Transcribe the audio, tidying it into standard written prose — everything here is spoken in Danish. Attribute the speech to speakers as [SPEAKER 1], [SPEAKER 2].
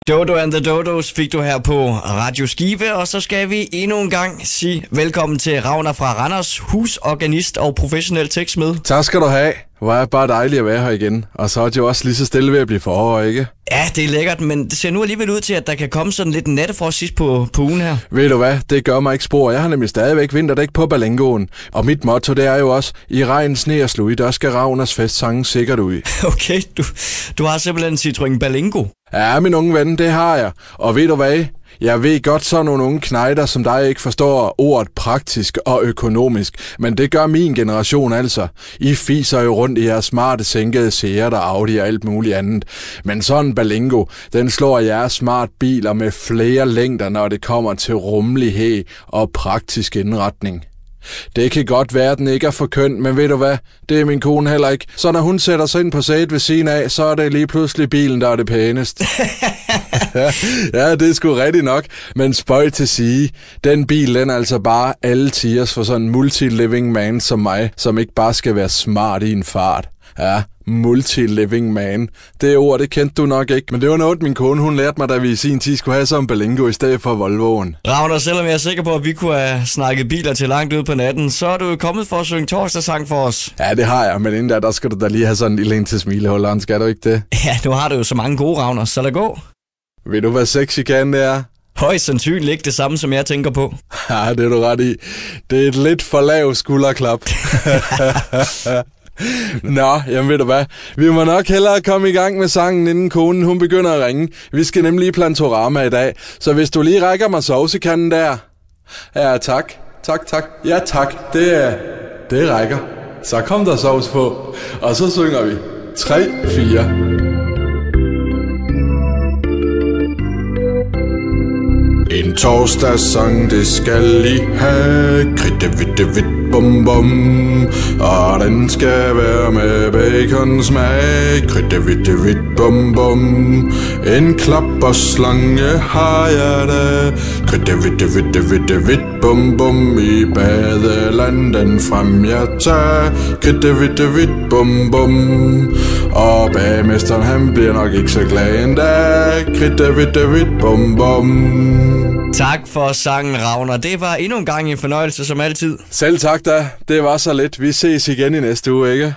[SPEAKER 1] Dodo and the Dodos fik du her på Radio Skive, og så skal vi endnu en gang sige velkommen til Ragnar fra Randers, husorganist og professionel tekstmed.
[SPEAKER 2] Tak skal du have. Hvor er bare dejligt at være her igen. Og så er det jo også lige så stille ved at blive forår, ikke?
[SPEAKER 1] Ja, det er lækkert, men det ser nu alligevel ud til, at der kan komme sådan lidt nattefrost sidst på ugen her.
[SPEAKER 2] Ved du hvad? Det gør mig ikke spor. Jeg har nemlig stadigvæk vinterdæk på Berlingoen. Og mit motto, det er jo også, i regn, sne og slud, der skal Ragnars festsange sikkert ud.
[SPEAKER 1] Okay, du har simpelthen en Citroën Berlingo.
[SPEAKER 2] Ja, min unge ven, det har jeg. Og ved du hvad? Jeg ved godt, så nogle unge knejder som dig ikke forstår ordet praktisk og økonomisk, men det gør min generation altså. I fiser jo rundt i jeres smarte sænkede Seat og Audi og alt muligt andet. Men sådan en Berlingo, den slår jeres smart biler med flere længder, når det kommer til rummelighed og praktisk indretning. Det kan godt være, at den ikke er for køn, men ved du hvad? Det er min kone heller ikke. Så når hun sætter sig ind på sædet ved siden af, så er det lige pludselig bilen, der er det pænest. Ja, det er sgu rigtigt nok. Men spøj til sige, den bil, den er altså bare alle tiders for sådan en multi-living man som mig, som ikke bare skal være smart i en fart. Ja, multi-living man. Det ord, det kendte du nok ikke, men det var noget, min kone hun lærte mig, da vi i sin tid skulle have sådan en Berlingo i stedet for Volvoen.
[SPEAKER 1] Ragnar, selvom jeg er sikker på, at vi kunne have snakket biler til langt ud på natten, så er du jo kommet for at synge torsdagssang for os.
[SPEAKER 2] Ja, det har jeg, men inden der skal du da lige have sådan en lille en til smileholderen, skal du ikke det?
[SPEAKER 1] Ja, nu har du jo så mange gode, Ragnar, så lad gå.
[SPEAKER 2] Ved du, hvad sexy kan det er?
[SPEAKER 1] Højst sandsynligt ikke det samme, som jeg tænker på.
[SPEAKER 2] Ja, det er du ret i. Det er et lidt for lav skulderklap. Nå, jamen ved du hvad? Vi må nok hellere komme i gang med sangen, inden konen hun begynder at ringe. Vi skal nemlig i Plantorama i dag, så hvis du lige rækker mig sovsekanden der. Ja, tak. Tak. Ja, tak. Det rækker. Så kom der sovs på. Og så synger vi 3, 4. En torsdagssang, det skal I have. Kridte, vitte, vidt, bum, bum. Og den skal være med baconsmag. Kridte, vitte, vidt, bum, bum. En klapperslange har jeg da. Kridte, vitte, vitte, vitte, vidt, bum, bum. I badeland den frem jeg tager. Kridte, vitte, vidt, bum, bum. Og bagmesteren han bliver nok ikke så glad endda. Kridte, vitte, vidt, bum, bum.
[SPEAKER 1] Tak for sangen, Ragnar. Det var endnu en gang en fornøjelse som altid.
[SPEAKER 2] Selv tak da. Det var så lidt. Vi ses igen i næste uge, ikke?